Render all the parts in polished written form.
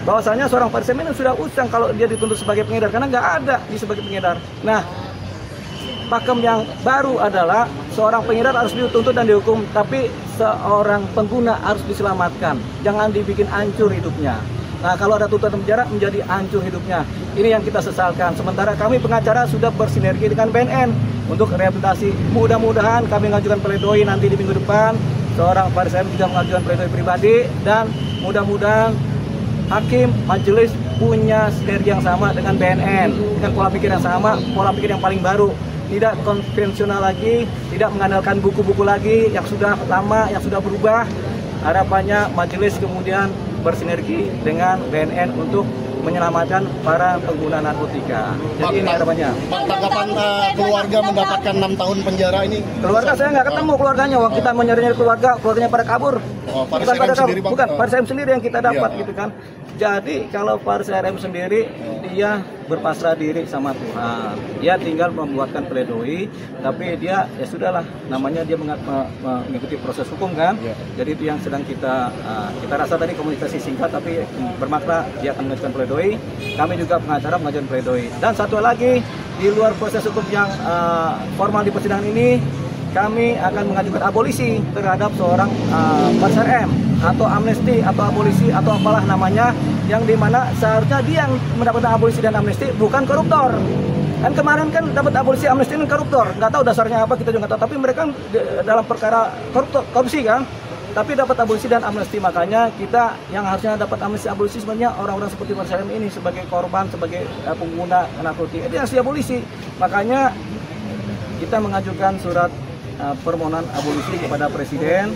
bahwasanya seorang Faris M ini sudah usang kalau dia dituntut sebagai pengedar, karena nggak ada di sebagai pengedar. Nah, pakem yang baru adalah seorang pengedar harus dituntut dan dihukum, tapi seorang pengguna harus diselamatkan, jangan dibikin hancur hidupnya. Nah, kalau ada tuntutan penjara menjadi hancur hidupnya. Ini yang kita sesalkan. Sementara kami pengacara sudah bersinergi dengan BNN untuk rehabilitasi. Mudah-mudahan kami mengajukan pledoi nanti di minggu depan. Seorang Faris M juga mengajukan pledoi pribadi, dan mudah-mudahan hakim majelis punya sinergi yang sama dengan BNN, dengan pola pikir yang sama, pola pikir yang paling baru. Tidak konvensional lagi, tidak mengandalkan buku-buku lagi yang sudah lama, yang sudah berubah. Harapannya majelis kemudian bersinergi dengan BNN untuk menyelamatkan para pengguna narkotika. Jadi ini harapannya. Pak, tanggapan keluarga mendapatkan 6 tahun penjara ini? Keluarga saya nggak ketemu keluarganya. Waktu kita mencari keluarganya pada kabur. Faris RM sendiri, Bang? Bukan, Faris RM sendiri yang kita dapat gitu kan. Jadi kalau Faris RM sendiri, dia berpasrah diri sama Tuhan. Dia tinggal membuatkan pledoi, tapi dia ya sudahlah, namanya dia mengikuti proses hukum kan. Jadi itu yang sedang kita rasa tadi komunikasi singkat tapi bermakna. Dia akan mengajukan pledoi, kami juga pengacara mengajukan pledoi. Dan satu lagi, di luar proses hukum yang formal di persidangan ini, kami akan mengajukan abolisi terhadap seorang Faris RM, atau amnesti atau abolisi atau apalah namanya, yang dimana seharusnya dia yang mendapatkan abolisi dan amnesti, bukan koruptor. Kan kemarin kan dapat abolisi amnesti dan koruptor, nggak tahu dasarnya apa, kita juga nggak tahu, tapi mereka dalam perkara korupsi kan, tapi dapat abolisi dan amnesti. Makanya kita yang harusnya dapat amnesti abolisi sebenarnya orang-orang seperti Faris RM ini sebagai korban, sebagai pengguna narkotika, itu yang abolisi. Makanya kita mengajukan surat permohonan abolisi kepada Presiden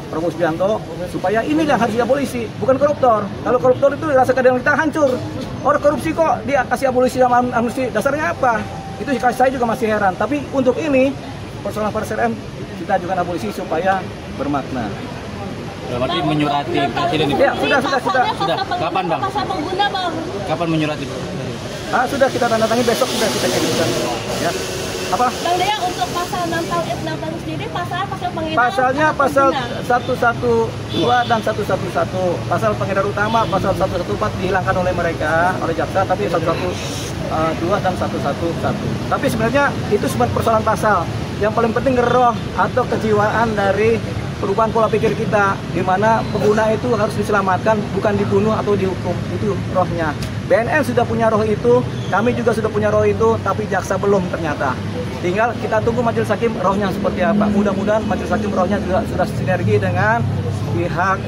Prabowo Subianto, supaya ini yang harus diabolisi, bukan koruptor. Kalau koruptor itu rasa keadilan kita hancur. Orang korupsi kok dia kasih abolisi sama amnesti, dasarnya apa? Itu saya juga masih heran. Tapi untuk ini persoalan Faris RM kita ajukan abolisi supaya bermakna. Berarti menyurati Presiden itu? Ya, sudah. Kapan, Bang? Pasal pengguna, Bang. Kapan menyurati? Sudah kita tanda tangan, besok sudah kita kirimkan. Ya. Apa? Bang Dea, untuk pasal 6 tahun sendiri, pasal pengedar. Pasalnya pasal 112 dan 111. Pasal pengedar utama, pasal 114 dihilangkan oleh mereka, oleh jaksa, tapi 112 dan 111. Tapi sebenarnya itu sebenarnya persoalan pasal. Yang paling penting roh atau kejiwaan dari perubahan pola pikir kita, di mana pengguna itu harus diselamatkan, bukan dibunuh atau dihukum. Itu rohnya. BNN sudah punya roh itu, kami juga sudah punya roh itu, tapi jaksa belum ternyata. Tinggal kita tunggu majelis hakim rohnya seperti apa. Mudah-mudahan majelis hakim rohnya juga sudah sinergi dengan pihak